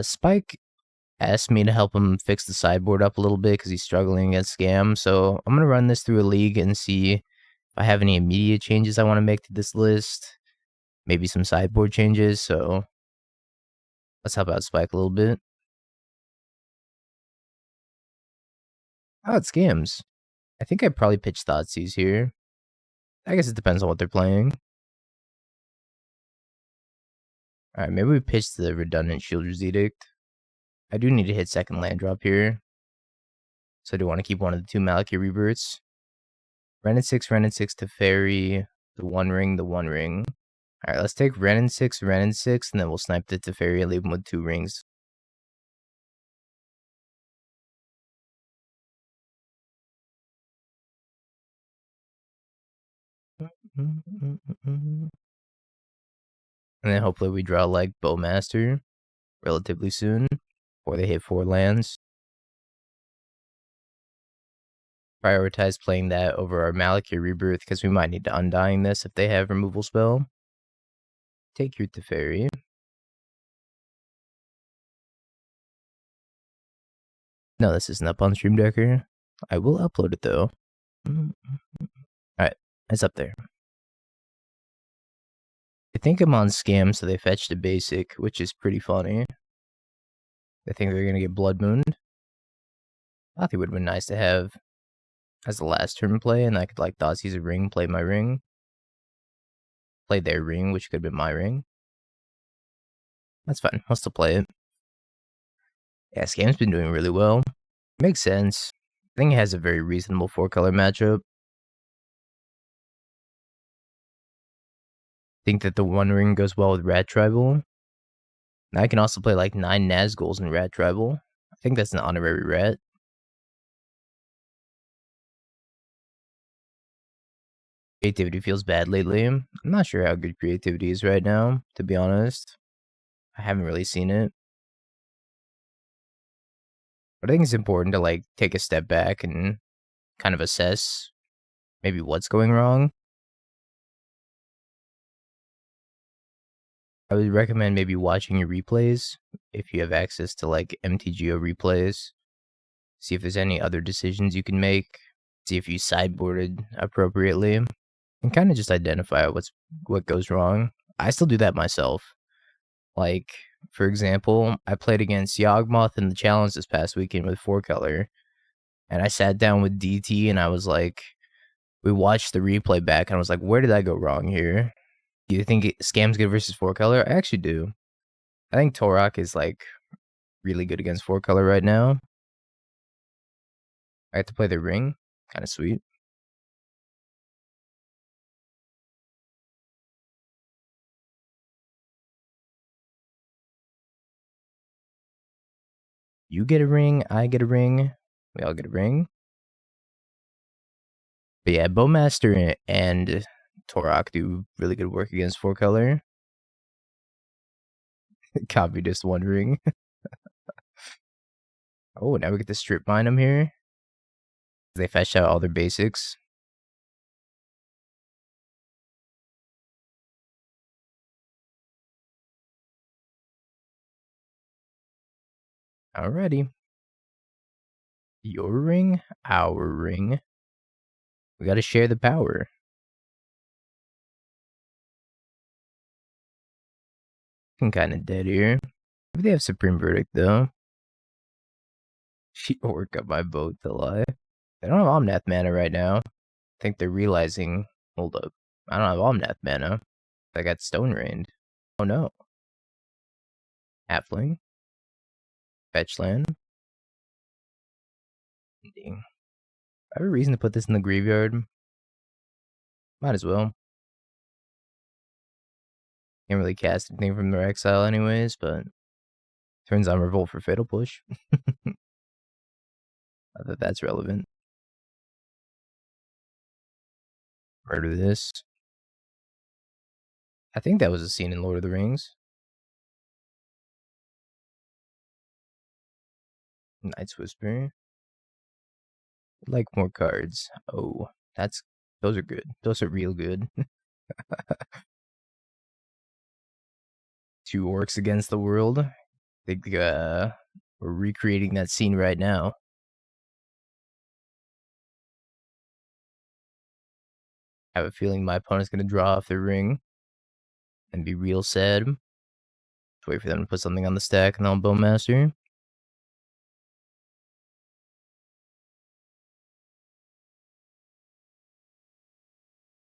Spike asked me to help him fix the sideboard up a little bit because he's struggling against Scam. So I'm gonna run this through a league and see if I have any immediate changes I want to make to this list. Maybe some sideboard changes. So let's help out Spike a little bit. Oh, it Scams. I think I'd probably pitch Thoughtseize here. I guess it depends on what they're playing. Alright, maybe we pitch the redundant Sheoldred's Edict. I do need to hit second land drop here. So I do want to keep one of the two Malakir Rebirths. Ren and 6 to Fairy, the One Ring. Alright, let's take Ren and 6, and then we'll snipe the Teferi and leave him with 2 rings. And then hopefully we draw like Bowmaster relatively soon, or they hit 4 lands. Prioritize playing that over our Malakir Rebirth because we might need to Undying this if they have removal spell. Take your Teferi. No, this isn't up on Stream Decker. I will upload it though. Alright, it's up there. I think I'm on Scam, so they fetched a basic, which is pretty funny. I think they're gonna get Blood Mooned. I think it would have been nice to have as the last turn play, and I could like Thoughtseize a ring, play my ring. Play their ring, which could have been my ring. That's fine, I'll still play it. Yeah, Scam's been doing really well. Makes sense. I think it has a very reasonable 4-color matchup. Think that the One Ring goes well with Rat Tribal. Now I can also play like 9 Nazguls in Rat Tribal. I think that's an honorary rat. Creativity feels bad lately. I'm not sure how good creativity is right now, to be honest. I haven't really seen it. But I think it's important to like take a step back and kind of assess maybe what's going wrong. I would recommend maybe watching your replays if you have access to like MTGO replays. See if there's any other decisions you can make. See if you sideboarded appropriately. And kind of just identify what goes wrong. I still do that myself. Like, for example, I played against Yawgmoth in the challenge this past weekend with 4-color. And I sat down with DT and I was like, we watched the replay back and I was like, where did I go wrong here? Do you think Scam's good versus 4-color? I actually do. I think Tourach is like really good against 4-color right now. I have to play the ring. Kind of sweet. You get a ring, I get a ring, we all get a ring. But yeah, Bowmaster and Tourach do really good work against 4-color. Copy just one ring. Oh, now we get to strip mine them here. They fetch out all their basics. Alrighty. Your ring, our ring. We gotta share the power. I'm kinda dead here. Maybe they have Supreme Verdict though. She work up my boat to lie. They don't have Omnath mana right now. I think they're realizing, hold up, I don't have Omnath mana. I got Stone Rained. Oh no. Halfling. Fetch land. Ding. I have a reason to put this in the graveyard. Might as well. Can't really cast anything from their exile anyways, but turns on Revolt for Fatal Push. Not that that's relevant. Murder this. I think that was a scene in Lord of the Rings. Night's Whisper. Like more cards. Oh, those are good. Those are real good. 2 orcs against the world. think we're recreating that scene right now. I have a feeling my opponent's gonna draw off their ring and be real sad. Just wait for them to put something on the stack and I'll Bowmaster.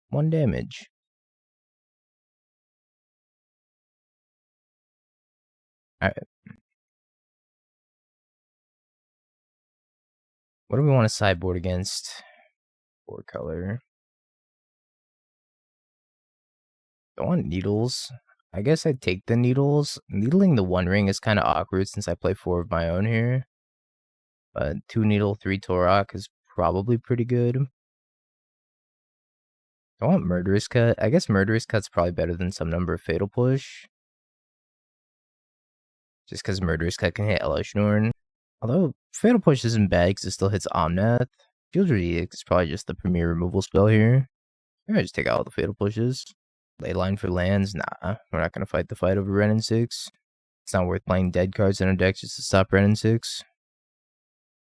One damage. Alright. What do we want to sideboard against? 4 color. Don't want needles. I guess I'd take the needles. Needling the 1 ring is kind of awkward since I play 4 of my own here. But 2 needle, 3 Tourach is probably pretty good. I want Murderous Cut. I guess Murderous Cut's probably better than some number of Fatal Push. Just because Murderous Cut can hit Elishnorn. Although Fatal Push isn't bad because it still hits Omnath. Sheoldred Edict is probably just the premier removal spell here. I just take out all the Fatal Pushes. Leyline for lands? Nah, we're not going to fight the fight over Ren and 6. It's not worth playing dead cards in our deck just to stop Ren and 6.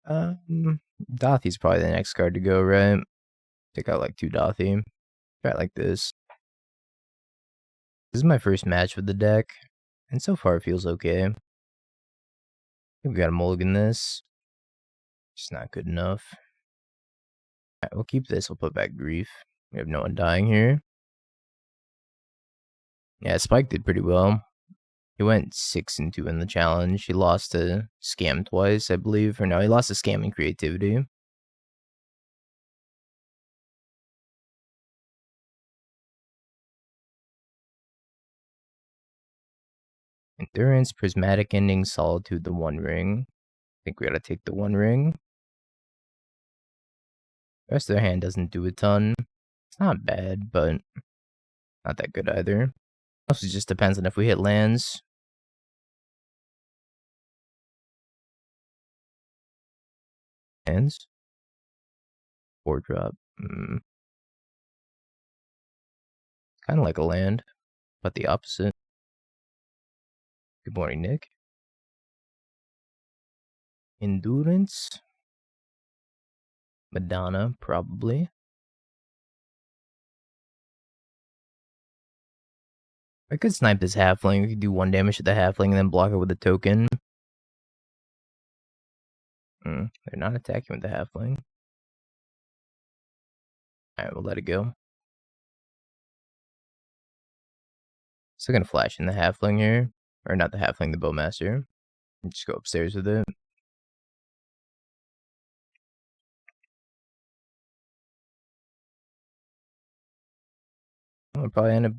Dauthi's probably the next card to go, right? Take out like 2 Dauthi. Try it like this. This is my first match with the deck, and so far it feels okay. I think we gotta mulligan this. Just not good enough. Alright, we'll keep this. We'll put back Grief. We have no one dying here. Yeah, Spike did pretty well. He went 6-2 in the challenge. He lost to Scam twice, I believe. Or no, he lost to Scam and Creativity. Endurance, Prismatic Ending, Solitude, the 1 ring. I think we gotta take the 1 ring. The rest of their hand doesn't do a ton. It's not bad, but not that good either. Also just depends on if we hit lands. Lands. 4 drop. Kind of like a land, but the opposite. Good morning, Nick. Endurance. Madonna, probably. I could snipe this halfling. We could do 1 damage to the halfling and then block it with a token. They're not attacking with the halfling. Alright, we'll let it go. Still gonna flash in the halfling here. Or not the halfling, the bowmaster. And just go upstairs with it. I'll probably end up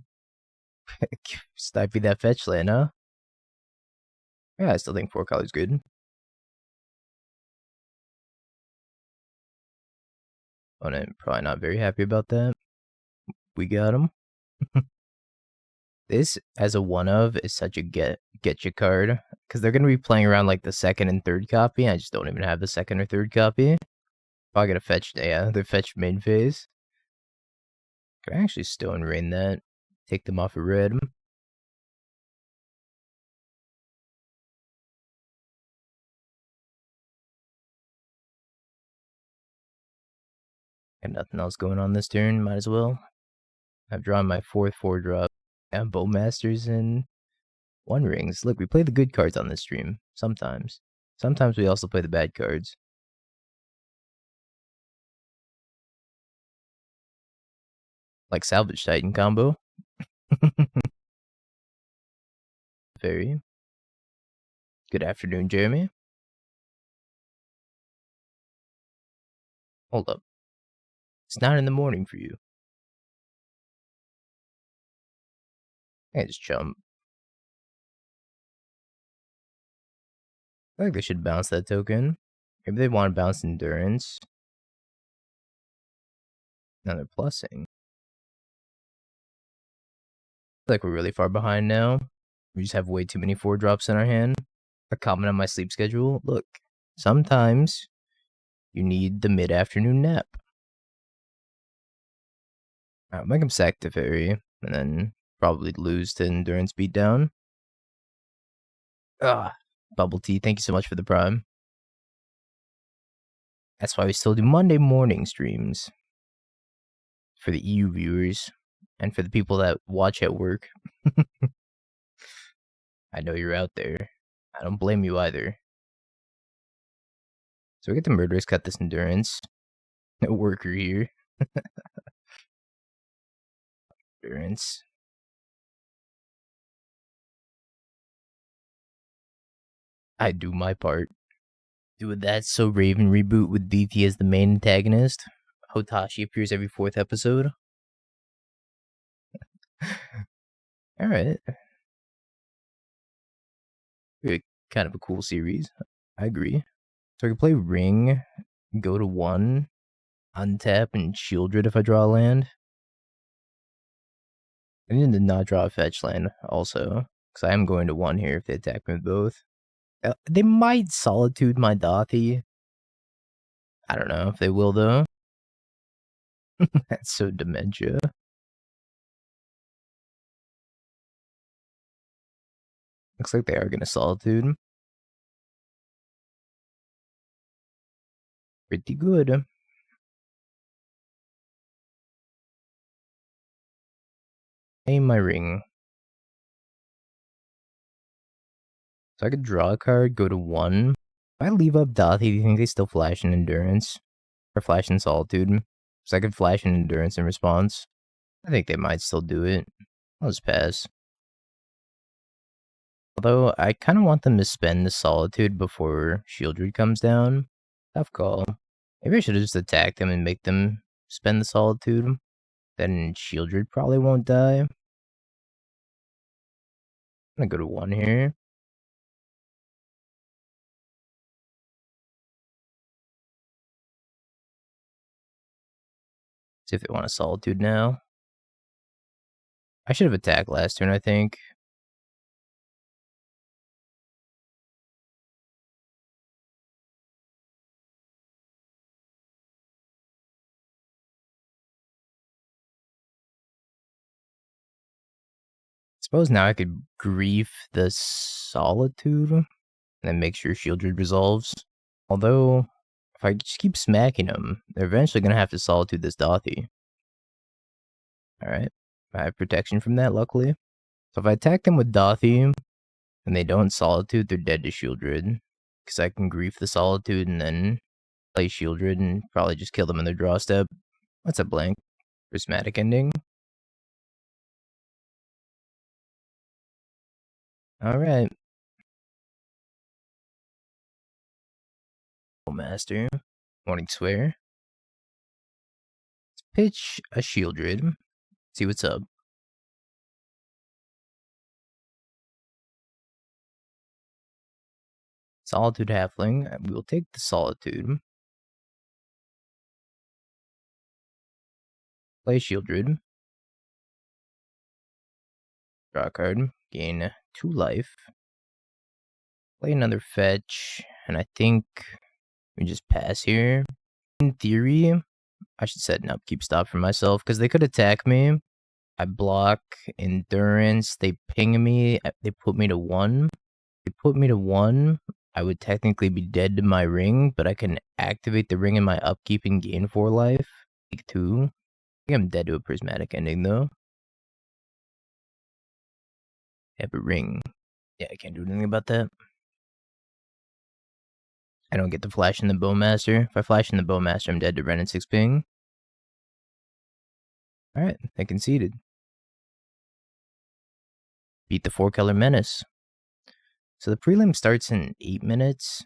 sniping that fetch land, huh? Yeah, I still think 4 color's good. Opponent probably not very happy about that. We got him. This, as a one of, is such a get you card. Because they're going to be playing around like the 2nd and 3rd copy. I just don't even have the 2nd or 3rd copy. Probably going to fetch, yeah, they fetch main phase. Can I actually Stone Rain that? Take them off of red. Got nothing else going on this turn, might as well. I've drawn my 4th 4-drop. Yeah, Bowmasters and 1 rings. Look, we play the good cards on this stream. Sometimes. Sometimes we also play the bad cards. Like Salvage Titan combo. Very. Good afternoon, Jeremy. Hold up. It's not in the morning for you. I just jump. I think they should bounce that token. Maybe they want to bounce Endurance. Now they're plussing. I feel like we're really far behind now. We just have way too many 4-drops in our hand. A comment on my sleep schedule. Look, sometimes you need the mid-afternoon nap. I'll make him sack to Fairy, and then probably lose to Endurance beatdown. Ugh. Bubble Tea, thank you so much for the Prime. That's why we still do Monday morning streams. For the EU viewers. And for the people that watch at work. I know you're out there. I don't blame you either. So we get the Murderous Cut this Endurance. No worker here. Endurance. I do my part. Do a That's So Raven reboot with DT as the main antagonist. Hotashi appears every 4th episode. Alright. Kind of a cool series. I agree. So I can play Ring, go to 1, untap, and Sheoldred if I draw a land. I need to not draw a fetch land also, because I am going to 1 here if they attack me with both. They might Solitude my Dauthi. I don't know if they will, though. That's so dementia. Looks like they are going to Solitude. Pretty good. Name my Ring. So I could draw a card, go to 1. If I leave up Dauthi, do you think they still flash in Endurance? Or flash in Solitude? So I could flash in Endurance in response. I think they might still do it. I'll just pass. Although, I kind of want them to spend the Solitude before Sheoldred comes down. Tough call. Maybe I should have just attacked them and make them spend the Solitude. Then Sheoldred probably won't die. I'm gonna go to 1 here. See if they want a Solitude now. I should have attacked last turn, I think. Suppose now I could grief the Solitude and then make sure Sheoldred resolves. Although, if I just keep smacking them, they're eventually going to have to Solitude this Dauthi. Alright, I have protection from that, luckily. So if I attack them with Dauthi and they don't Solitude, they're dead to Sheoldred. Because I can grief the Solitude and then play Sheoldred and probably just kill them in their draw step. What's a blank? Prismatic ending. Alright. Master. Morning Swear. Let's pitch a Sheoldred. See what's up. Solitude Halfling. We will take the Solitude. Play Sheoldred. Draw a card. Gain 2 life. Play another fetch. And I think we just pass here. In theory, I should set an upkeep stop for myself because they could attack me. I block Endurance. They ping me. They put me to 1. They put me to 1. I would technically be dead to my Ring, but I can activate the Ring in my upkeep and gain 4 life. Take 2. I think I'm dead to a Prismatic ending though. I have a Ring. Yeah, I can't do anything about that. I don't get to flash in the Bowmaster. If I flash in the Bowmaster, I'm dead to Ren and 6 ping. Alright, I conceded. Beat the 4-color Menace. So the prelim starts in 8 minutes.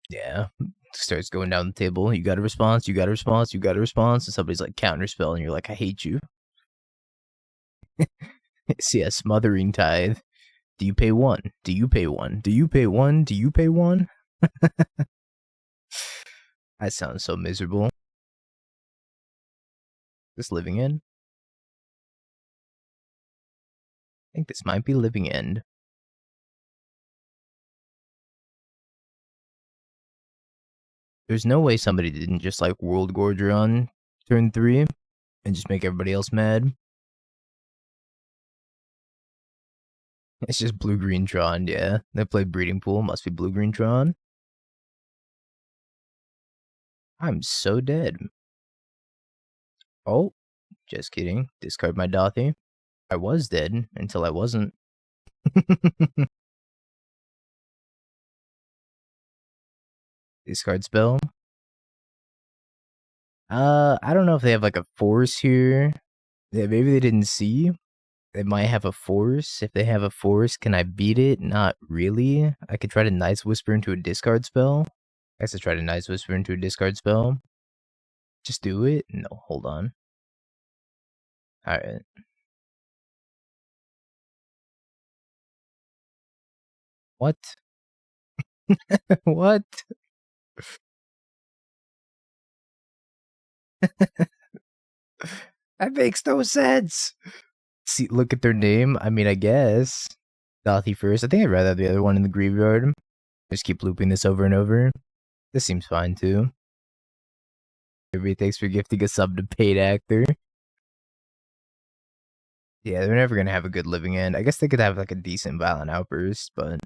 Yeah, starts going down the table. You got a response, you got a response, you got a response, and somebody's like counterspell, and you're like, I hate you. See a Smothering Tithe. Do you pay 1? Do you pay 1? Do you pay 1? Do you pay 1? That sounds so miserable. This Living End? I think this might be Living End. There's no way somebody didn't just like World Gorger on turn 3 and just make everybody else mad. It's just blue-green Tron, yeah. They played Breeding Pool, must be blue-green Tron. I'm so dead. Oh, just kidding. Discard my Dauthi. I was dead until I wasn't. Discard spell. I don't know if they have like a force here. Yeah, maybe they didn't see. They might have a force. If they have a force, can I beat it? Not really. I could try to Night's Whisper into a discard spell. I guess I try to Night's Whisper into a discard spell. Just do it? No, hold on. Alright. What? What? That makes no sense. See, look at their name. I mean, I guess. Dauthi first. I think I'd rather have the other one in the graveyard. Just keep looping this over and over. This seems fine too. Everybody thanks for gifting a sub to paid actor. Yeah, they're never gonna have a good living end. I guess they could have like a decent violent outburst, but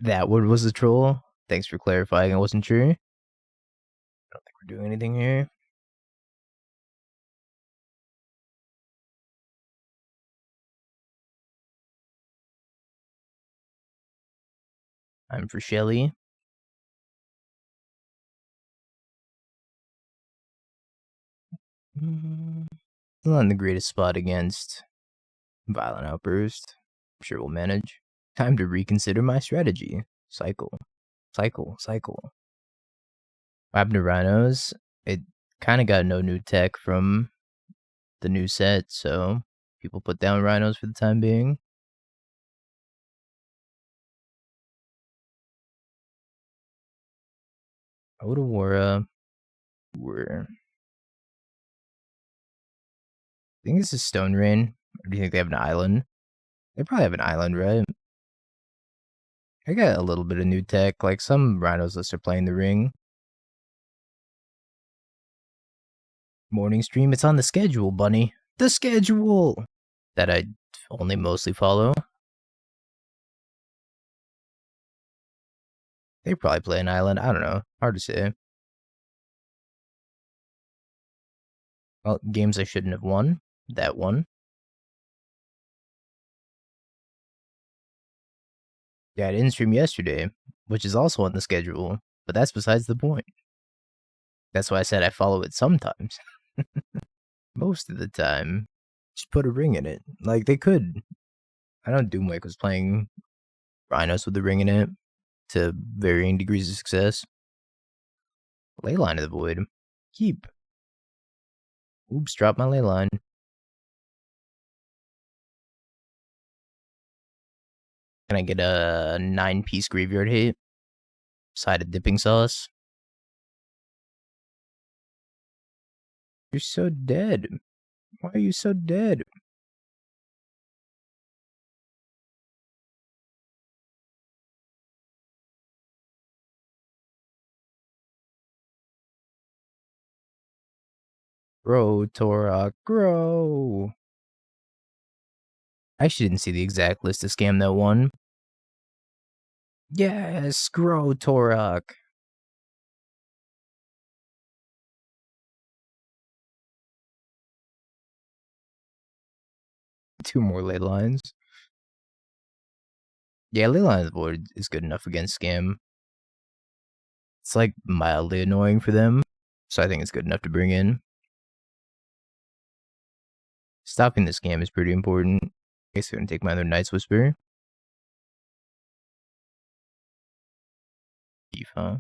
that one was a troll. Thanks for clarifying. I wasn't sure. I don't think we're doing anything here. I'm for Shelly. Not in the greatest spot against violent outburst. I'm sure we'll manage. Time to reconsider my strategy. Cycle. Cycle. What happened to Rhinos? It kind of got no new tech from the new set, so people put down Rhinos for the time being. Odawara. Were. I think this is Stone Rain. Or do you think they have an island? They probably have an island, right? I got a little bit of new tech. Like some Rhinos lists are playing the ring. Morning stream, it's on the schedule, bunny. The schedule! That I only mostly follow. They probably play an island. I don't know. Hard to say. Well, games I shouldn't have won. That one. Yeah, I didn't stream yesterday, which is also on the schedule, but that's besides the point. That's why I said I follow it sometimes. Most of the time. Just put a ring in it. Like, they could. I know Doomwake was playing Rhinos with the ring in it to varying degrees of success. Leyline of the Void. Keep. Oops, drop my Leyline. Can I get a 9-piece graveyard hit? Side of dipping sauce? You're so dead. Why are you so dead? Grow, Tourach, grow. I actually didn't see the exact list to scam that one. Yes, grow, Tourach. Two more ley lines. Yeah, Leyline of the Void is good enough against scam. It's like mildly annoying for them, so I think it's good enough to bring in. Stopping the scam is pretty important. I guess I'm gonna take my other Night's Whisper. Beef, huh?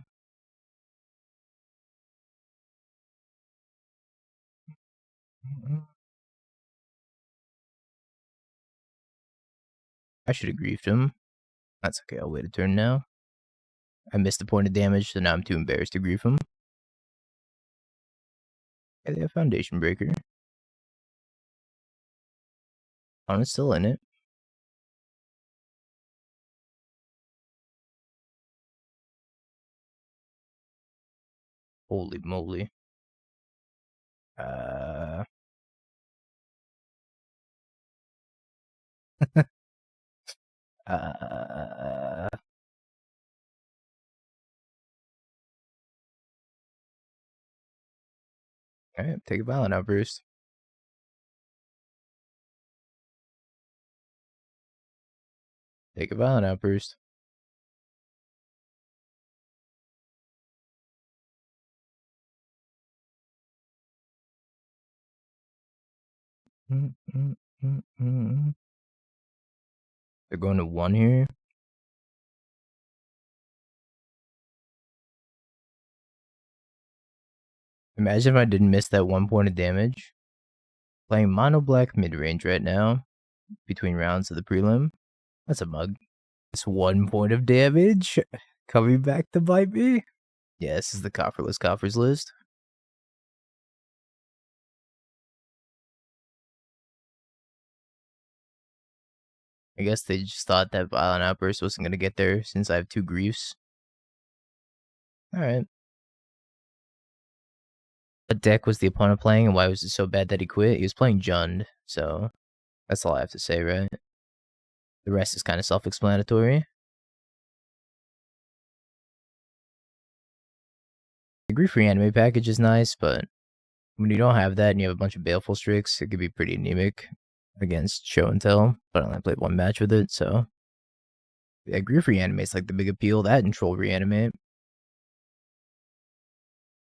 I should have griefed him. That's okay, I'll wait a turn now. I missed the point of damage, so now I'm too embarrassed to grief him. Yeah, they have Foundation Breaker. Opponent's still in it. Holy moly. Alright, take a violent outburst. Take a violent outburst. They're going to 1 here. Imagine if I didn't miss that 1 point of damage. Playing mono black mid range right now, between rounds of the prelim. That's a mug. It's 1 point of damage coming back to bite me. Yeah, this is the Cofferless Coffers list. I guess they just thought that Violent Outburst wasn't going to get there since I have 2 Griefs. Alright. What deck was the opponent playing and why was it so bad that he quit? He was playing Jund, so that's all I have to say, right? The rest is kind of self-explanatory. The Grief Reanimate package is nice, but when you don't have that and you have a bunch of Baleful Strix, it could be pretty anemic against Show and Tell, but I only played 1 match with it, so... Yeah, Grief Reanimate's like the big appeal. That and Troll Reanimate.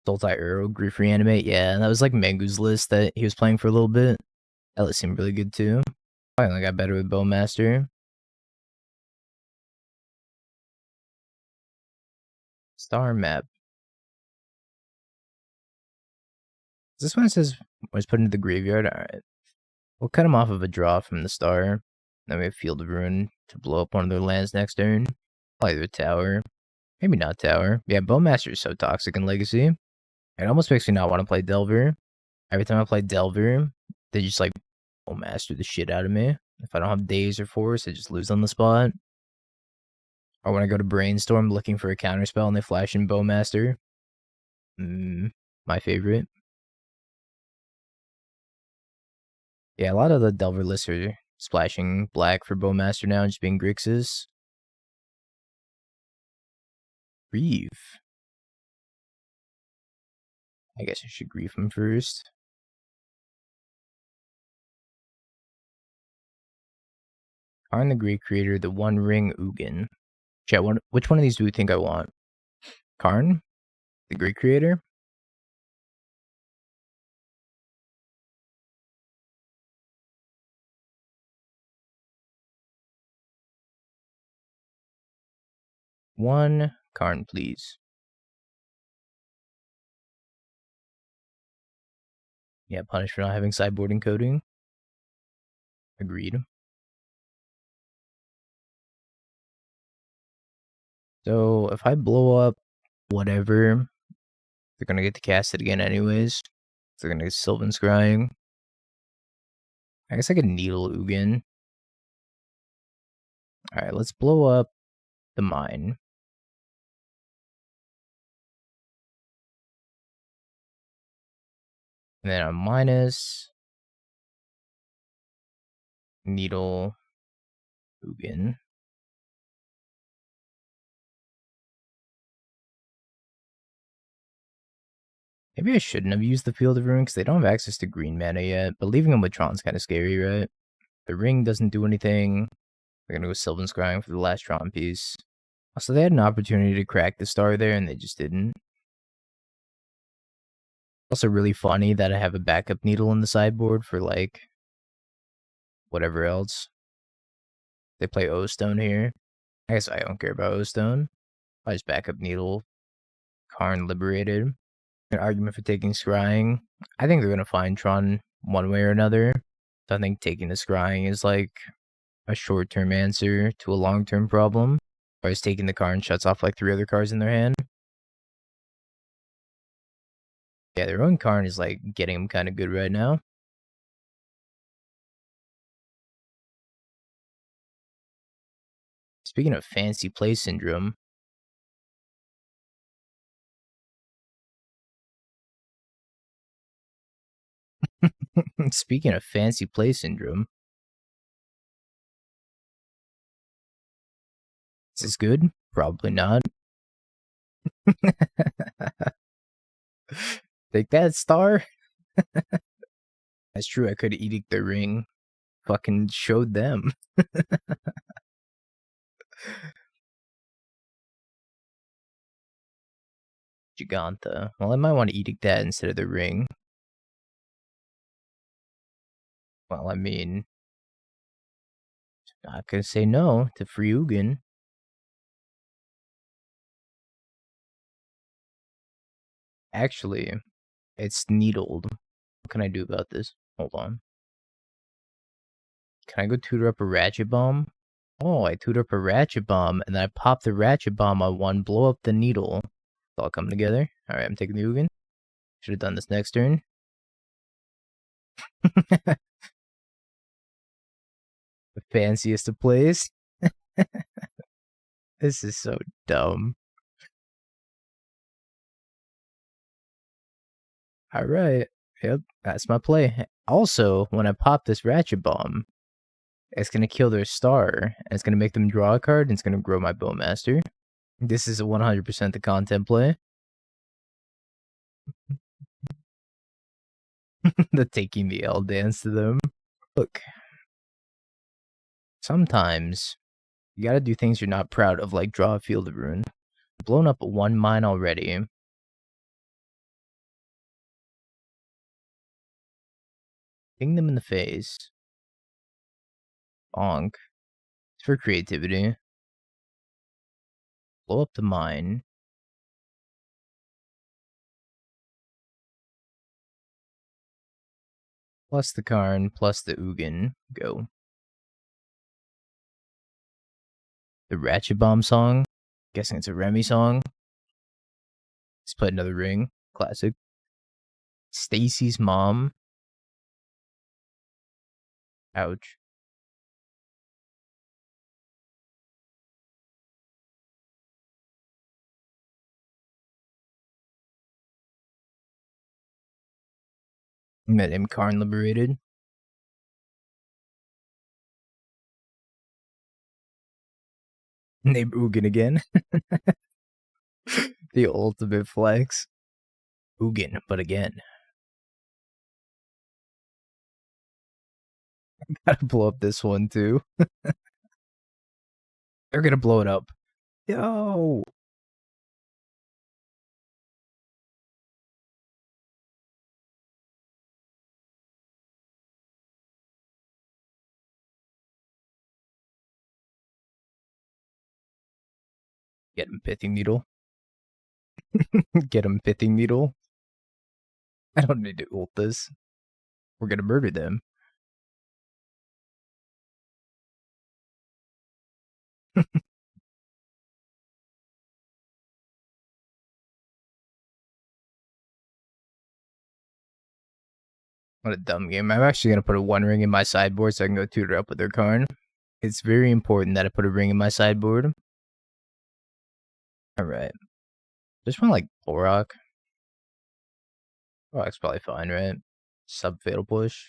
Sultai Uro, Grief Reanimate, yeah, and that was like Mengu's list that he was playing for a little bit. That list seemed really good too. I only got better with Bowmaster. Star map. This one says was put into the graveyard. Alright. We'll cut him off of a draw from the star. Then we have Field of Ruin to blow up one of their lands next turn. Probably their tower. Maybe not tower. Yeah, Bowmaster is so toxic in Legacy. It almost makes me not want to play Delver. Every time I play Delver, they just like Bowmaster the shit out of me. If I don't have Daze or Force, I just lose on the spot. Or when I go to Brainstorm looking for a counterspell and they flash in Bowmaster. My favorite. Yeah, a lot of the Delver lists are splashing black for Bowmaster now and just being Grixis. Grief. I guess I should grief him first. Karn the Great Creator, the One Ring Ugin. Chat, which one of these do we think I want? Karn? The Great Creator? One Karn, please. Yeah, punish for not having sideboard encoding. Agreed. So if I blow up whatever, they're gonna get to cast it again anyways. So they're gonna get Sylvan Scrying. I guess I could Needle Ugin. Alright, let's blow up the mine. And then on minus Needle Ugin. Maybe I shouldn't have used the Field of Ruin because they don't have access to green mana yet, but leaving them with Tron's kind of scary, right? The ring doesn't do anything. They're gonna go Sylvan Scrying for the last Tron piece. Also, they had an opportunity to crack the star there and they just didn't. Also really funny that I have a backup needle in the sideboard for like whatever else. They play O-Stone here. I guess I don't care about O-Stone. I just backup needle. Karn liberated. An argument for taking scrying. I think they're gonna find Tron one way or another. So I think taking the scrying is like a short-term answer to a long-term problem. Whereas taking the Karn shuts off like 3 other cards in their hand. Yeah, their own Karn is like getting them kind of good right now. Speaking of fancy play syndrome. Speaking of fancy play syndrome. Is this good? Probably not. Take that, star. That's true, I could Edict the ring. Fucking showed them. Giganta. Well, I might want to Edict that instead of the ring. Well, I mean, not gonna say no to free Ugin. Actually, it's needled. What can I do about this? Hold on. Can I go tutor up a Ratchet Bomb? Oh, I tutor up a Ratchet Bomb, and then I pop the Ratchet Bomb on one, blow up the needle. It's all come together. Alright, I'm taking the Ugin. Should have done this next turn. The fanciest of plays. This is so dumb. Alright. Yep, that's my play. Also, when I pop this Ratchet Bomb, it's going to kill their star, and it's going to make them draw a card, and it's going to grow my Bowmaster. This is 100% the content play. The taking the L dance to them. Look, sometimes you gotta do things you're not proud of, like draw a Field of Ruin. Blown up one mine already. Ping them in the face. Bonk. It's for creativity. Blow up the mine. Plus the Karn, plus the Ugin. Go. The Ratchet Bomb song. Guessing it's a Remy song. Let's play another ring. Classic. Stacy's mom. Ouch. Met him Karn liberated. Name Ugin again. The ultimate flex. Ugin, but again. Gotta blow up this one too. They're gonna blow it up. Yo! Get him Pithing Needle. Get him Pithing Needle. I don't need to ult this. We're gonna murder them. What a dumb game. I'm actually gonna put a one ring in my sideboard so I can go tutor up with their Karn. It's very important that I put a ring in my sideboard. Alright. Just want like Tourach. Tourach's probably fine, right? Sub-fatal push.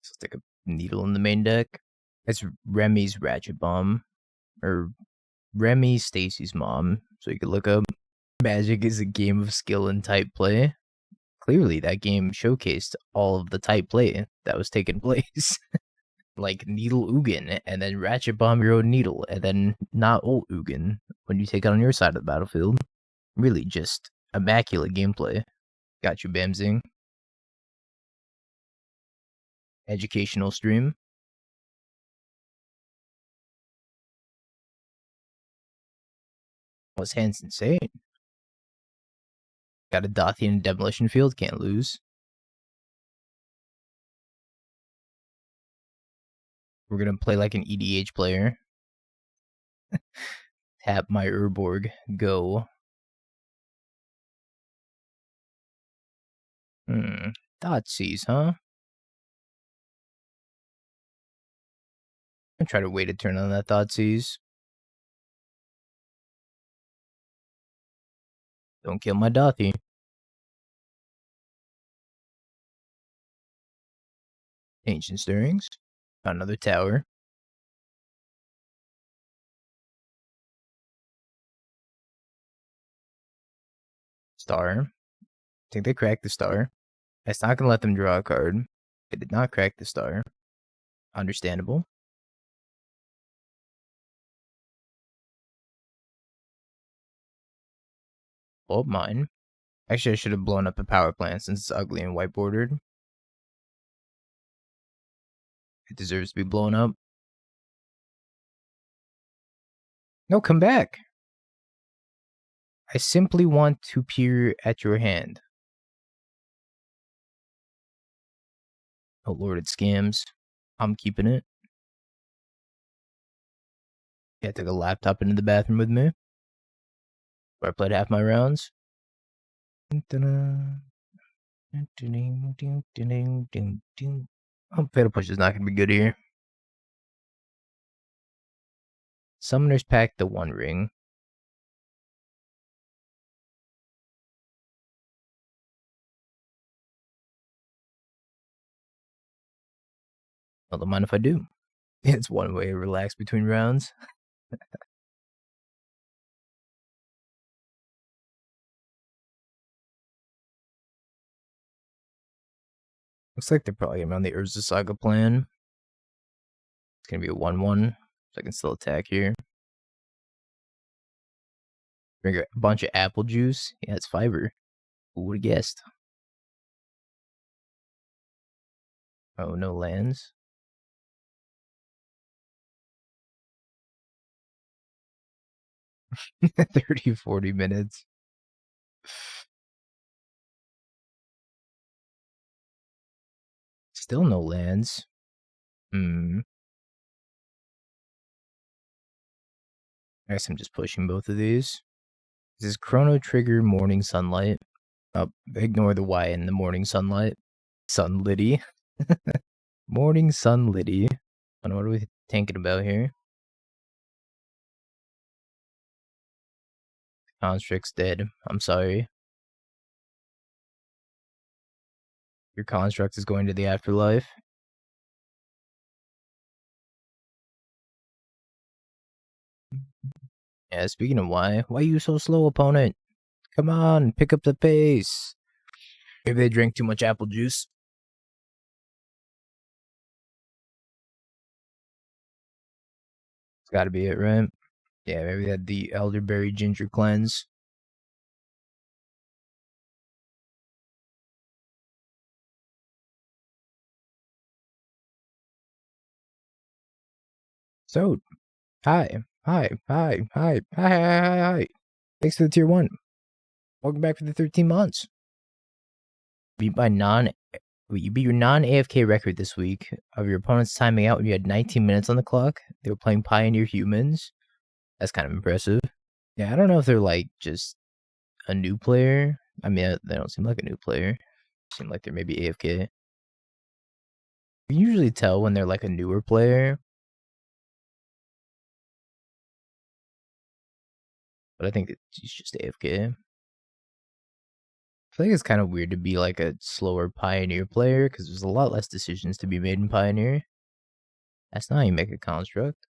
So stick a needle in the main deck. It's Remy's Ratchet Bomb. Or Remy Stacy's mom. So you can look up. Magic is a game of skill and type play. Clearly, that game showcased all of the type play that was taking place. Like Needle Ugin, and then Ratchet Bomb your own Needle, and then not ult Ugin when you take it on your side of the battlefield. Really just immaculate gameplay. Got you, Bamzing. Educational stream. Was hands insane. Got a Dauthi and a Demolition Field, can't lose. We're gonna play like an EDH player. Tap my Urborg. Go. Thoughtseize, huh? I'm gonna try to wait a turn on that Thoughtseize. Don't kill my Dauthi. Ancient Stirrings. Got another tower. Star. I think they cracked the star. It's not going to let them draw a card. They did not crack the star. Understandable. Blow up mine. Actually, I should have blown up a power plant since it's ugly and white bordered. It deserves to be blown up. No, come back. I simply want to peer at your hand. Oh, Lord, it scams. I'm keeping it. Yeah, I took a laptop into the bathroom with me, where I played half my rounds. Oh, Fatal Push is not going to be good here. Summoners pack the One Ring. I don't mind if I do. It's one way to relax between rounds. Looks like they're probably going to be on the Urza Saga plan. It's going to be a 1-1, so I can still attack here. Bring a bunch of apple juice. Yeah, it's fiber. Who would have guessed? Oh, no lands. 30, 40 minutes. Still no lands. I guess I'm just pushing both of these. This is Chrono Trigger Morning Sunlight. Oh, ignore the Y in the Morning Sunlight. Sunlitty. Morning Sunlitty. I don't know what are we thinking about here. Construct's dead. I'm sorry. Your construct is going to the afterlife. Yeah, speaking of why are you so slow, opponent? Come on, pick up the pace. Maybe they drank too much apple juice. It's gotta be it, right? Yeah, maybe they had the elderberry ginger cleanse. So, hi. Thanks for the tier 1. Welcome back for the 13 months. You beat your non-AFK record this week of your opponent's timing out when you had 19 minutes on the clock. They were playing Pioneer Humans. That's kind of impressive. Yeah, I don't know if they're like just a new player. I mean, they don't seem like a new player. They seem like they're maybe AFK. You can usually tell when they're like a newer player. But I think he's just AFK. I think it's kind of weird to be like a slower Pioneer player because there's a lot less decisions to be made in Pioneer. That's not how you make a construct.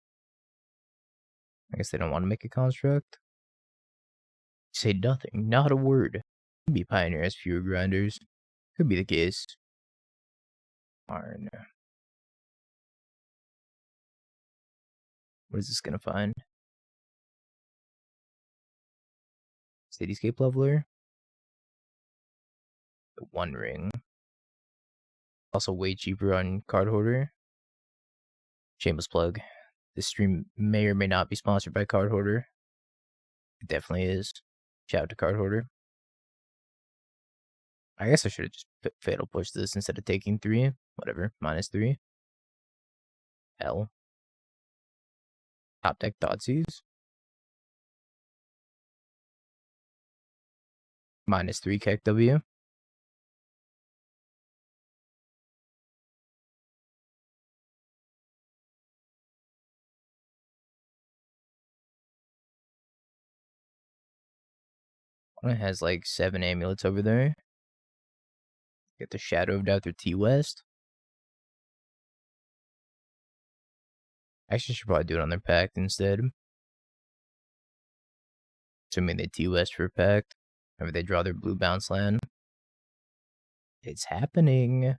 I guess they don't want to make a construct. Say nothing, not a word. Maybe Pioneer has fewer grinders. Could be the case. Darn. What is this gonna find? Cityscape Leveler? The One Ring. Also way cheaper on Card Hoarder. Shameless plug. This stream may or may not be sponsored by Card Hoarder. It definitely is. Shout out to Card Hoarder. I guess I should have just Fatal Push this instead of taking 3. Whatever. -3. L. Top deck Thoughtseize. -3 Keck W. One has like 7 amulets over there. Get the Shadow of Doubt or T-West. Actually, should probably do it on their pact instead. Assuming they T-West for pact. Whenever they draw their blue bounce land. It's happening.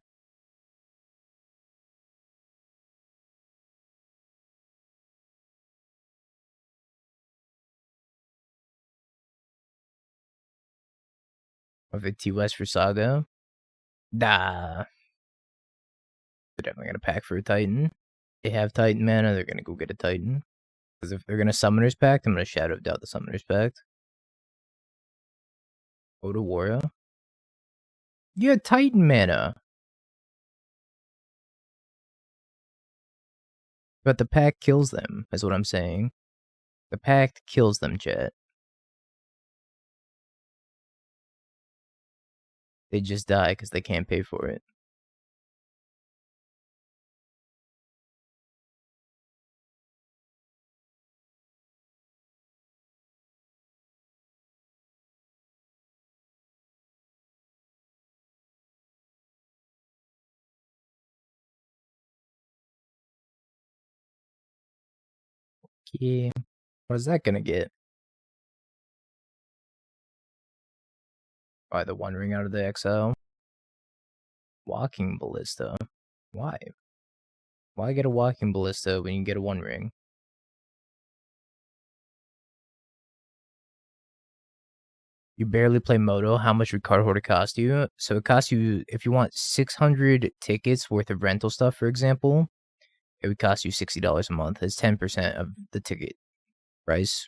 Of a T-West for Saga. Nah. They're definitely gonna pack for a Titan. They have Titan mana, they're gonna go get a Titan. Because if they're gonna Summoner's Pact, I'm gonna Shadow Doubt the Summoner's Pact. Otawara. You had Titan mana. But the pact kills them, is what I'm saying. The pact kills them, chat. They just die because they can't pay for it. Okay. What is that gonna get? Buy the One Ring out of the XL. Walking Ballista. Why? Why get a Walking Ballista when you can get a One Ring? You barely play Moto. How much would Card Hoarder cost you? So it costs you, if you want 600 tickets worth of rental stuff, for example, it would cost you $60 a month. It's 10% of the ticket price.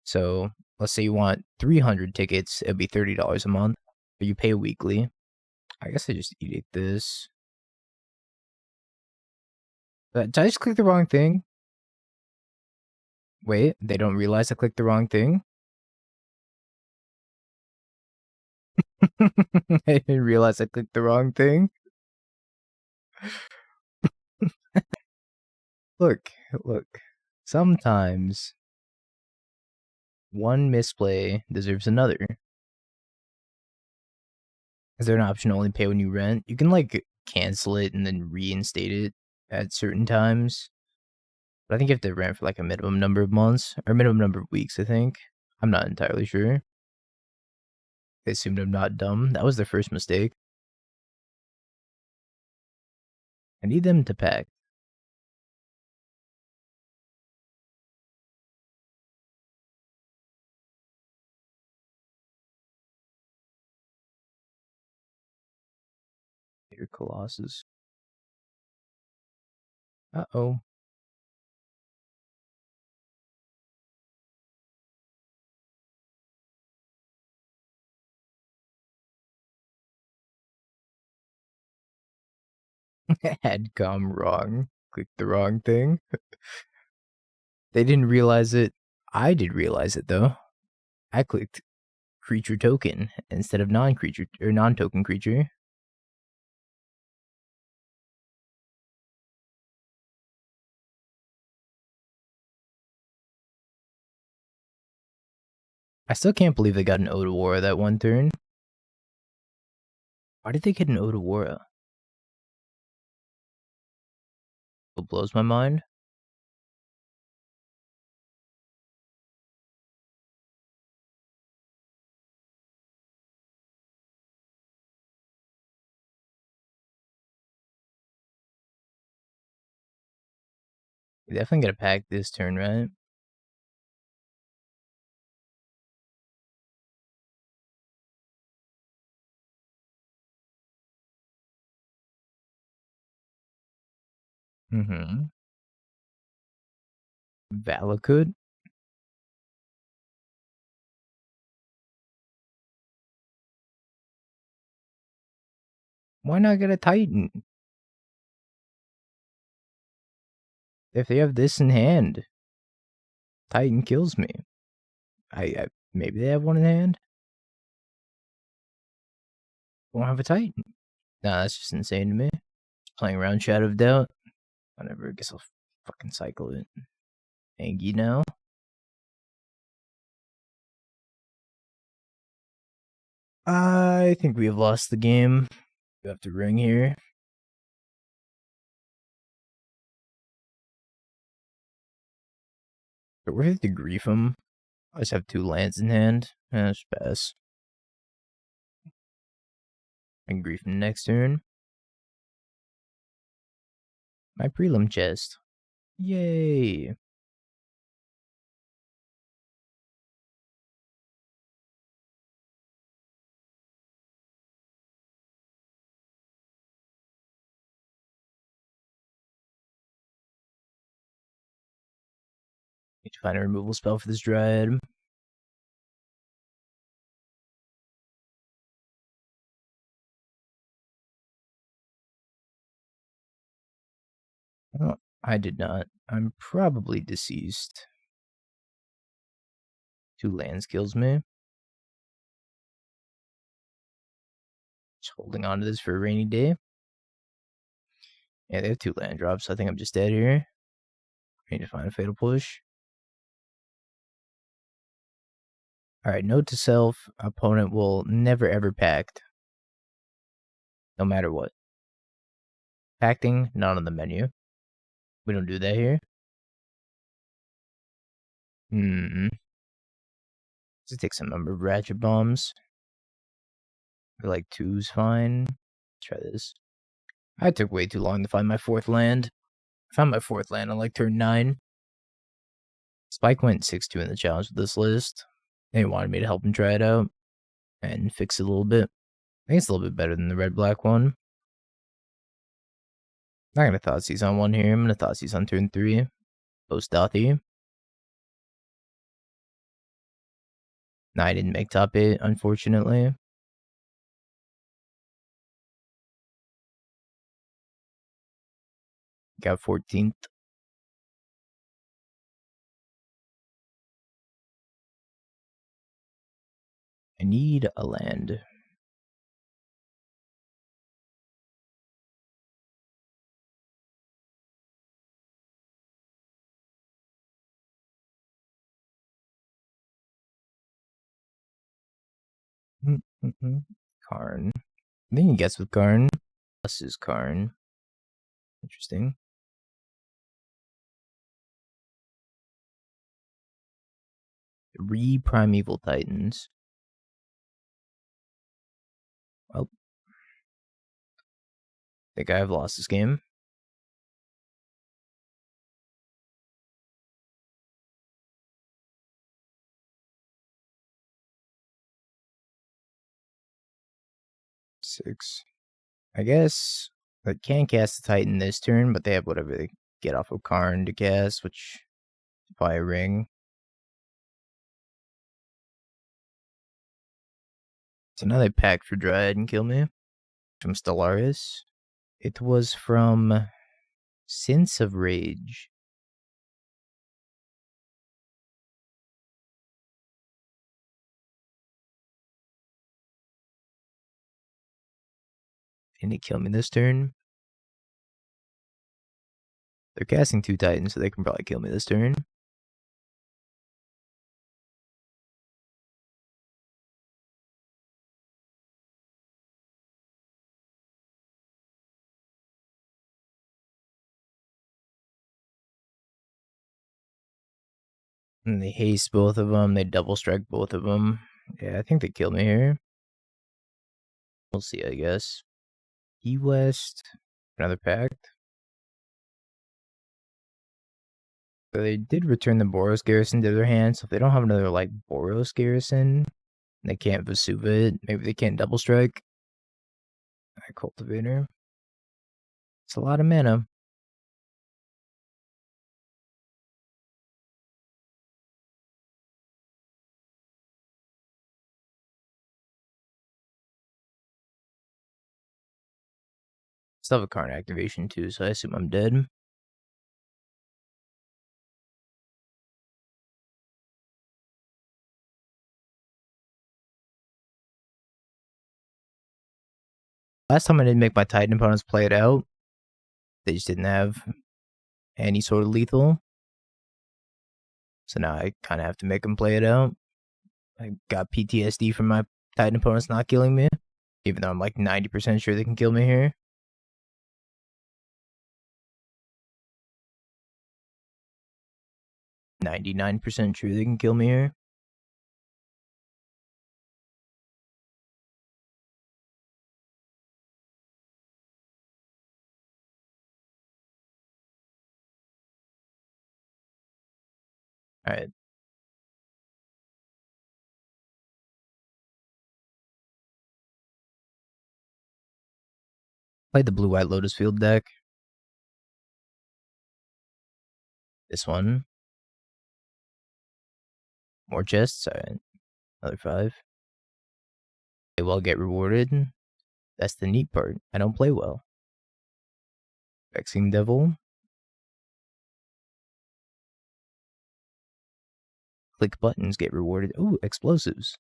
So let's say you want 300 tickets, it'd be $30 a month, but you pay weekly. I guess I just edict this. Did I just click the wrong thing? Wait, they don't realize I clicked the wrong thing? I didn't realize I clicked the wrong thing. Look. Sometimes one misplay deserves another. Is there an option to only pay when you rent? You can like cancel it and then reinstate it at certain times. But I think you have to rent for like a minimum number of months or minimum number of weeks, I think. I'm not entirely sure. They assumed I'm not dumb. That was their first mistake. I need them to pack. Your Colossus. Uh-oh. Had gone wrong. Clicked the wrong thing. They didn't realize it. I did realize it though. I clicked creature token instead of non-creature or non-token creature. I still can't believe they got an Otawara that one turn. Why did they get an Otawara? It blows my mind. We definitely gotta pack this turn, right? Mm-hmm. Valakut? Why not get a Titan? If they have this in hand, Titan kills me. I maybe they have one in hand? Won't have a Titan. Nah, that's just insane to me. Playing around Shadow of Doubt. Whatever, I guess I'll fucking cycle it. Angie now. I think we have lost the game. We have to ring here. But we're going to grief him. I just have 2 lands in hand. That's pass. I can grief him next turn. My prelim chest. Yay! Need to find a removal spell for this Dryad. Oh, I did not. I'm probably deceased. 2 lands kills me. Just holding on to this for a rainy day. Yeah, they have 2 land drops, so I think I'm just dead here. I need to find a fatal push. Alright, note to self, opponent will never ever pact. No matter what. Pacting, not on the menu. We don't do that here. Let's take some number of Ratchet Bombs. I feel like 2's fine. Let's try this. I took way too long to find my 4th land. I found my 4th land on like turn 9. Spike went 6-2 in the challenge with this list. And he wanted me to help him try it out and fix it a little bit. I think it's a little bit better than the red-black one. Not gonna Thoughtseize on 1 here. I'm gonna Thoughtseize on turn 3. Post Dauthi. No, I didn't make top 8, unfortunately. Got 14th. I need a land. Karn. I think he gets with Karn. Plus is Karn. Interesting. 3 Primeval Titans. Well, I think I have lost this game. Six. I guess I can cast the Titan this turn, but they have whatever they get off of Karn to cast, which is probably a ring. So now they pack for Dryad and kill me. From Stellaris. It was from Sense of Rage. Can he kill me this turn? They're casting 2 Titans, so they can probably kill me this turn. And they haste both of them. They double strike both of them. Yeah, I think they kill me here. We'll see, I guess. West. Another pact. So they did return the Boros Garrison to their hand, so if they don't have another, like, Boros Garrison, they can't Vesuva it. Maybe they can't double strike. Alright, Cultivator. It's a lot of mana. Still have a Karn activation too, so I assume I'm dead. Last time I didn't make my Titan opponents play it out. They just didn't have any sort of lethal. So now I kind of have to make them play it out. I got PTSD from my Titan opponents not killing me. Even though I'm like 90% sure they can kill me here. 99% sure they can kill me here. Alright. Play the blue-white Lotus Field deck. This one. More chests. Alright. Another 5. They will get rewarded. That's the neat part. I don't play well. Vexing Devil. Click buttons, get rewarded. Ooh, explosives.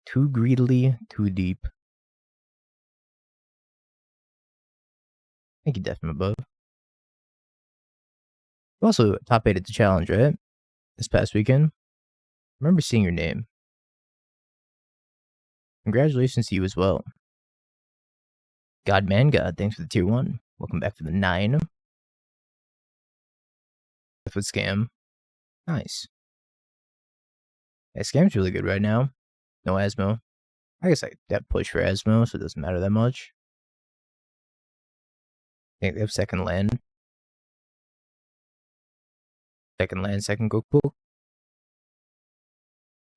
Too greedily, too deep. Thank you, Death from Above. You also top 8 at the challenge, right? This past weekend. I remember seeing your name. Congratulations to you as well. Godman God, thanks for the tier 1. Welcome back for the 9. With Scam. Nice. Yeah, Scam's really good right now. No Asmo. I guess I that push for Asmo, so it doesn't matter that much. I think they have second land. Second land, second cookbook.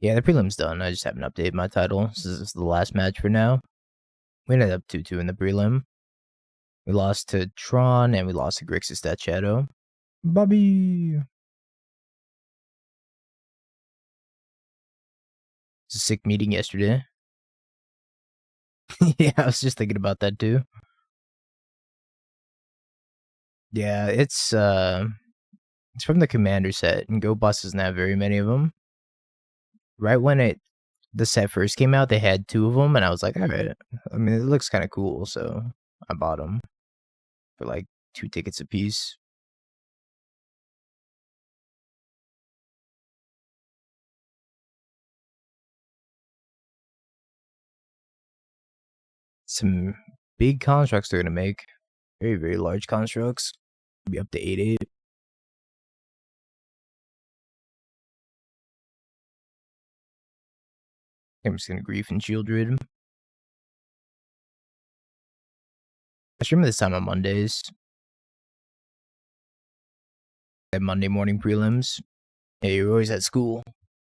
Yeah, the prelim's done. I just haven't updated my title. This is the last match for now. We ended up 2-2 in the prelim. We lost to Tron and we lost to Grixis Death Shadow. Bobby! It's a sick meeting yesterday. Yeah, I was just thinking about that too. Yeah, it's from the commander set, and Go Boss doesn't have very many of them. Right when the set first came out, they had 2 of them, and I was like, alright. I mean, it looks kind of cool, so I bought them for like 2 tickets a piece. Some big constructs they're gonna make. Very, very large constructs. Be up to 8-8. I'm just gonna grief and Sheoldred. I stream this time on Mondays. At Monday morning prelims. Yeah, you're always at school.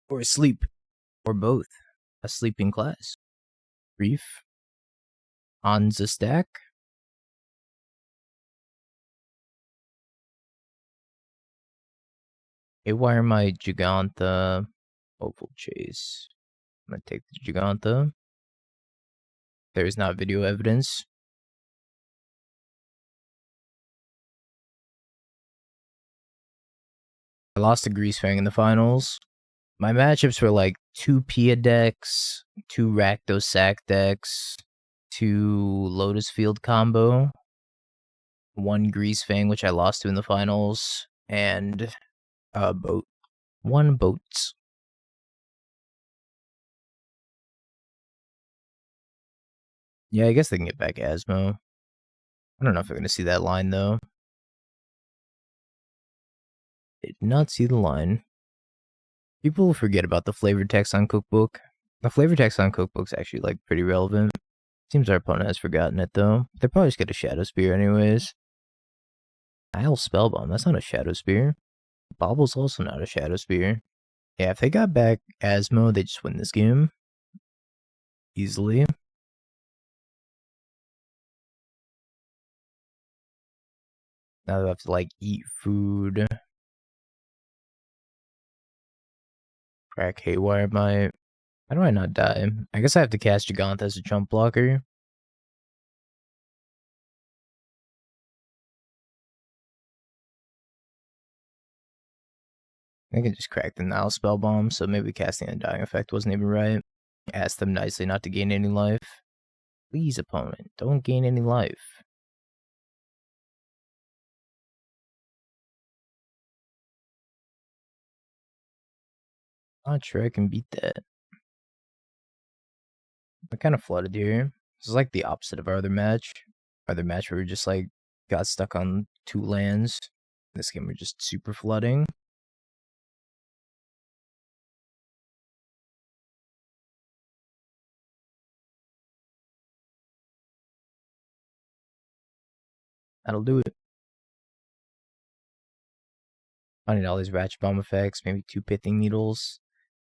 Or asleep. Or both. Asleep in class. Grief. On the stack. Haywire my Giganta. Hopeful Chase. I'm gonna take the Giganta. There is not video evidence. I lost to Greasefang in the finals. My matchups were like 2 Pia decks, 2 Rakdos Sack decks, 2 Lotus Field combo, 1 Greasefang, which I lost to in the finals, and a boat. 1 boats. Yeah, I guess they can get back Asmo. I don't know if I'm going to see that line, though. Did not see the line. People forget about the flavor text on Cookbook. The flavor text on Cookbook's actually, like, pretty relevant. Seems our opponent has forgotten it, though. They'll probably just get a Shadow Spear anyways. Isle Spellbomb, that's not a Shadow Spear. Bobble's also not a Shadow Spear. Yeah, if they got back Asmo, they just win this game. Easily. Now they have to, like, eat food. Crack Haywire might. How do I not die? I guess I have to cast Giganta as a jump blocker. I can just crack the Nile Spellbomb, so maybe casting a dying effect wasn't even right. Ask them nicely not to gain any life. Please, opponent, don't gain any life. Not sure I can beat that. I kind of flooded here. This is like the opposite of our other match. Our other match where we just like got stuck on 2 lands. This game we're just super flooding. That'll do it. I need all these Ratchet Bomb effects, maybe 2 Pithing Needles.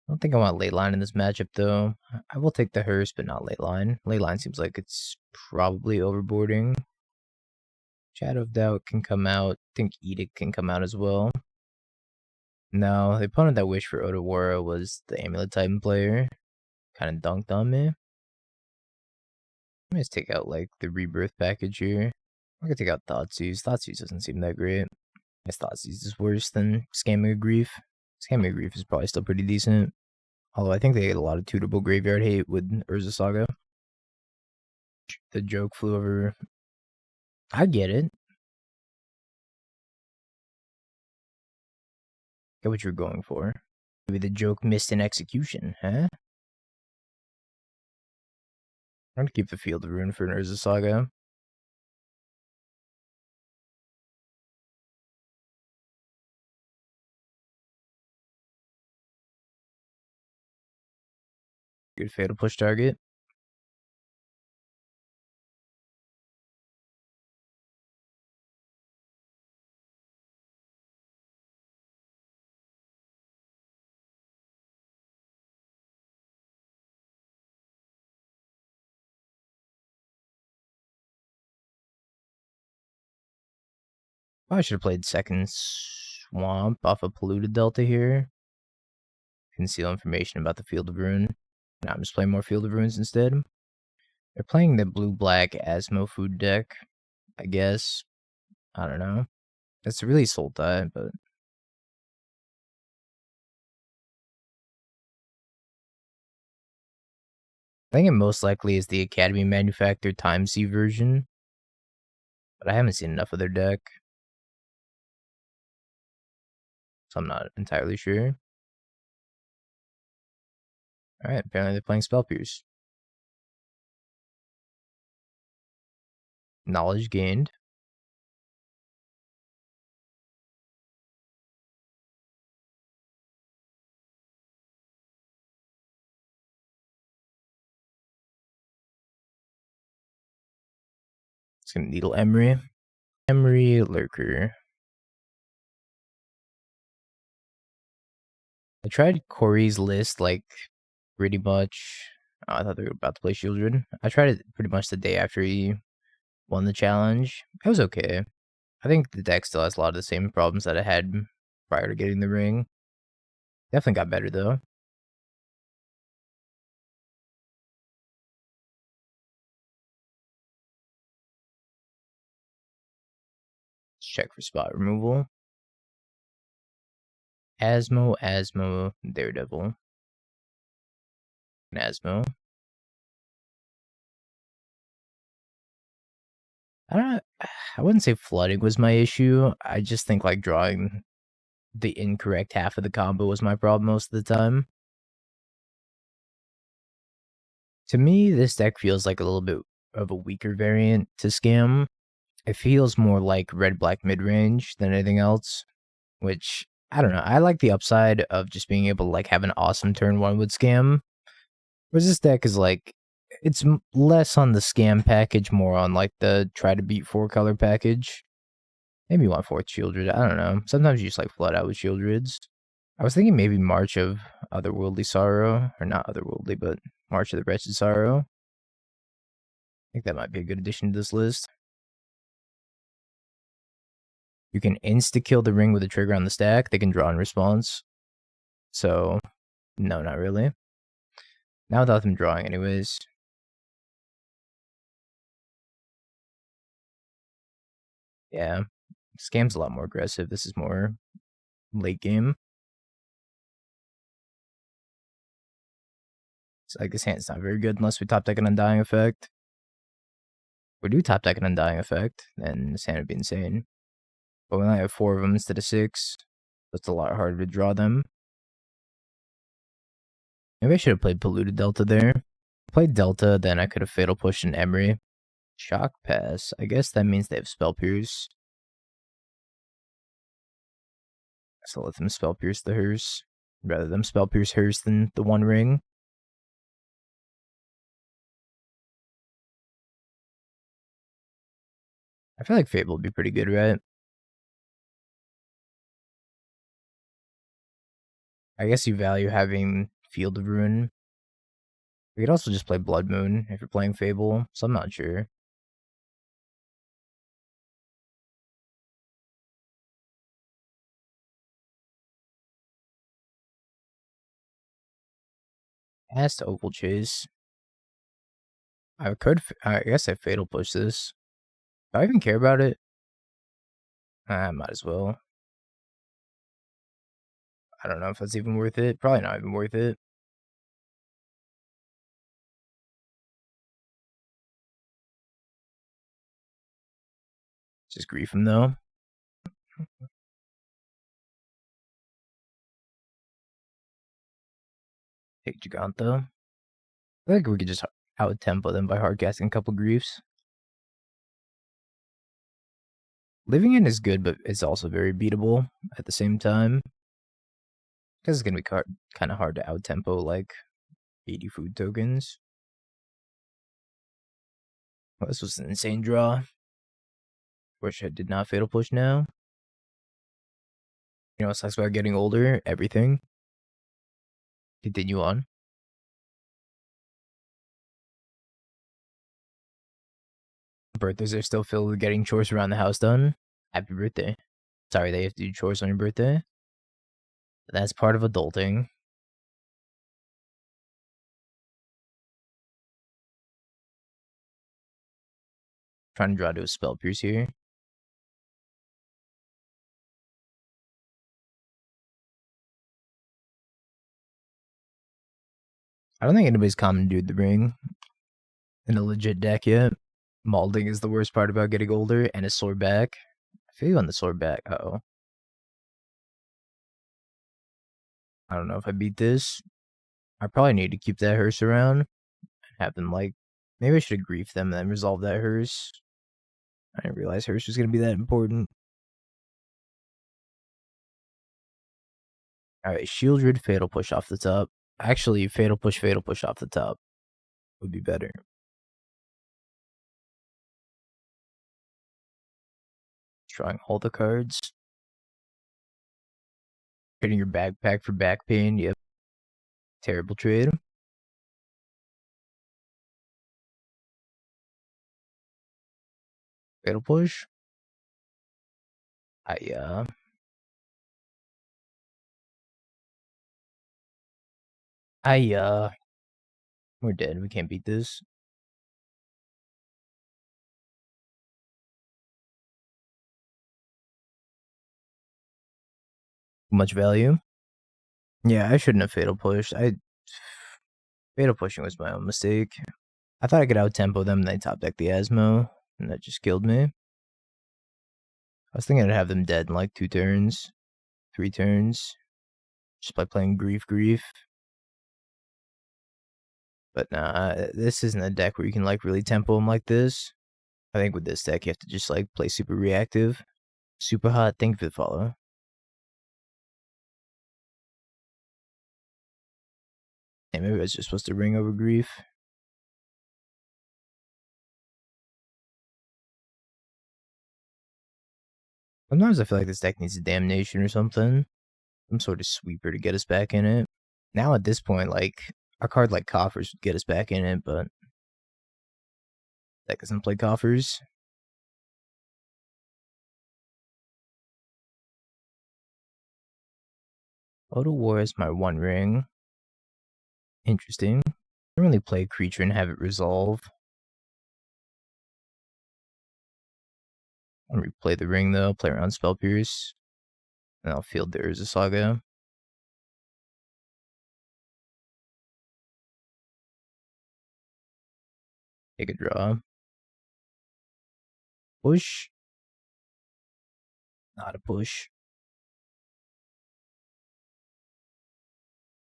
I don't think I want Leyline in this matchup, though. I will take the Hearse, but not Leyline. Leyline seems like it's probably overboarding. Shadow of Doubt can come out. I think Edict can come out as well. No, the opponent that wished for Otawara was the Amulet Titan player. Kind of dunked on me. Let me just take out, like, the Rebirth package here. I'm gonna take out Thoughtseize. Thoughtseize doesn't seem that great. I guess Thoughtseize is worse than Scamming of Grief. Scamming of Grief is probably still pretty decent. Although I think they get a lot of tutable graveyard hate with Urza Saga. The joke flew over. I get it. Get what you're going for. Maybe the joke missed in execution, huh? I'm gonna keep the Field of Ruin for an Urza Saga. Good Fatal Push target. I should have played second Swamp off of Polluted Delta here. Conceal information about the Field of Ruin. Now I'm just playing more Field of Ruins instead. They're playing the blue-black Asmo food deck, I guess. I don't know. It's really Sultai, but... I think it most likely is the Academy manufactured Time C version. But I haven't seen enough of their deck. So I'm not entirely sure. Alright, apparently they're playing Spell Pierce. Knowledge gained. It's gonna Needle Emery. Emery Lurker. I tried Corey's list, like, pretty much. Oh, I thought they were about to play Sheoldred. I tried it pretty much the day after he won the challenge. It was okay. I think the deck still has a lot of the same problems that I had prior to getting the ring. Definitely got better, though. Let's check for spot removal. Asmo, Daredevil. Asmo. I wouldn't say flooding was my issue. I just think like drawing the incorrect half of the combo was my problem most of the time. To me, this deck feels like a little bit of a weaker variant to Scam. It feels more like red-black mid-range than anything else, which, I don't know. I like the upside of just being able to like have an awesome turn one with Scam. Whereas this deck is like, it's less on the Scam package, more on like the try to beat 4-color package. Maybe you want 4th Sheoldred, I don't know. Sometimes you just like flood out with Sheoldreds. I was thinking maybe March of Otherworldly Sorrow, or not Otherworldly, but March of the Wretched Sorrow. I think that might be a good addition to this list. You can insta-kill the ring with a trigger on the stack. They can draw in response. So, no, not really. Now without them drawing anyways. Yeah, Scam's a lot more aggressive. This is more late game. It's like this hand's not very good unless we top deck an Undying Effect. If we do top deck an Undying Effect, then this hand would be insane. But we only have 4 of them instead of 6. So it's a lot harder to draw them. Maybe I should have played Polluted Delta there. Played Delta, then I could have Fatal Pushed an Emery. Shock Pass. I guess that means they have Spell Pierce. So let them Spell Pierce the Hearse. Rather than Spell Pierce Hearse than the One Ring. I feel like Fable would be pretty good, right? I guess you value having Field of Ruin. You could also just play Blood Moon if you're playing Fable, so I'm not sure. As to Opal Chase, I guess I Fatal Push this. Do I even care about it? I might as well. I don't know if that's even worth it. Probably not even worth it. Just grief him though. Take Giganta. I think we could just out-tempo them by hardcasting a couple griefs. Living In is good, but it's also very beatable at the same time. Because it's going to be kind of hard to out-tempo like 80 food tokens. Well, this was an insane draw. Wish I did not Fatal Push now. You know what sucks about getting older? Everything. Continue on. Birthdays are still filled with getting chores around the house done. Happy birthday. Sorry that you have to do chores on your birthday. That's part of adulting. Trying to draw to a Spell Pierce here. I don't think anybody's commandeered the ring in a legit deck yet. Malding is the worst part about getting older, and a sword back. I feel you on the sword back. Uh-oh. I don't know if I beat this. I probably need to keep that hearse around and have them like, maybe I should have griefed them and then resolve that hearse. I didn't realize hearse was going to be that important. Alright, Sheoldred, Fatal Push off the top. Actually, Fatal Push off the top would be better. Drawing all the cards. Trading your backpack for back pain. Yep. Terrible trade. Fatal Push. We're dead. We can't beat this. Much value. Yeah, I shouldn't have Fatal Pushed. Fatal Pushing was my own mistake. I thought I could out-tempo them and they top deck the Asmo, and that just killed me. I was thinking I'd have them dead in like 2 turns, 3 turns, just by playing Grief. But nah, this isn't a deck where you can like really tempo them like this. I think with this deck you have to just like play super reactive. Super hot, thank you for the follow. Hey, maybe I was just supposed to ring over Grief. Sometimes I feel like this deck needs a Damnation or something. Some sort of sweeper to get us back in it. Now at this point, like, a card like Coffers would get us back in it, but deck doesn't play Coffers. Total War is my 1 ring. Interesting. I don't really play a creature and have it resolve. I'll replay the ring though, play around Spell Pierce. And I'll field the Urza Saga. Take a draw. Push. Not a push.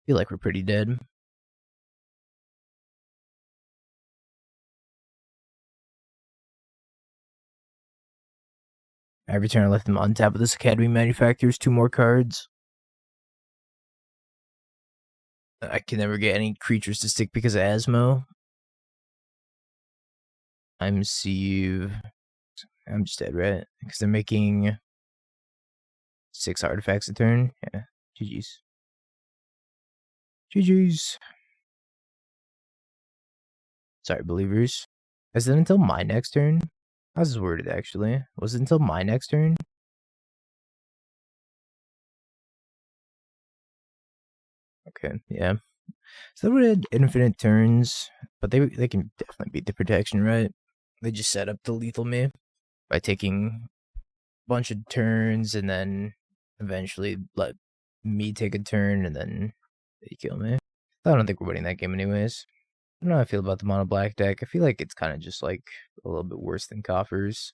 Feel like we're pretty dead. Every turn I left them on tap of this Academy manufactures 2 more cards. I can never get any creatures to stick because of Asmo. I'm just dead, right? Because they're making 6 artifacts a turn. Yeah, GG's. GG's. Sorry, believers. Is it until my next turn? How's this worded, actually? Was it until my next turn? Okay, yeah. So they would have infinite turns, but they can definitely beat the protection, right? They just set up to lethal me by taking a bunch of turns and then eventually let me take a turn and then they kill me. I don't think we're winning that game anyways. I don't know how I feel about the mono black deck. I feel like it's kind of just like a little bit worse than Coffers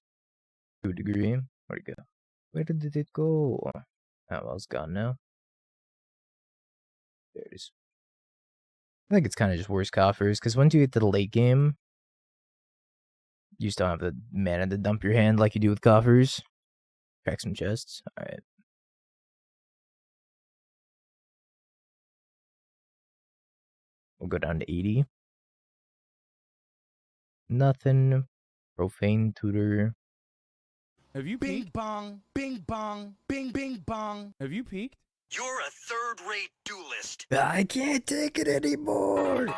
to a degree. Where'd it go? Where did it go? Oh, well, it's gone now. There it is. I think it's kind of just worse Coffers because once you get to the late game, you just don't have the mana to dump your hand like you do with Coffers. Crack some chests. Alright. We'll go down to 80. Nothing. Profane Tutor. Have you peeked? Bing bong, bing bong. Have you peeked? You're a third-rate duelist. I can't take it anymore.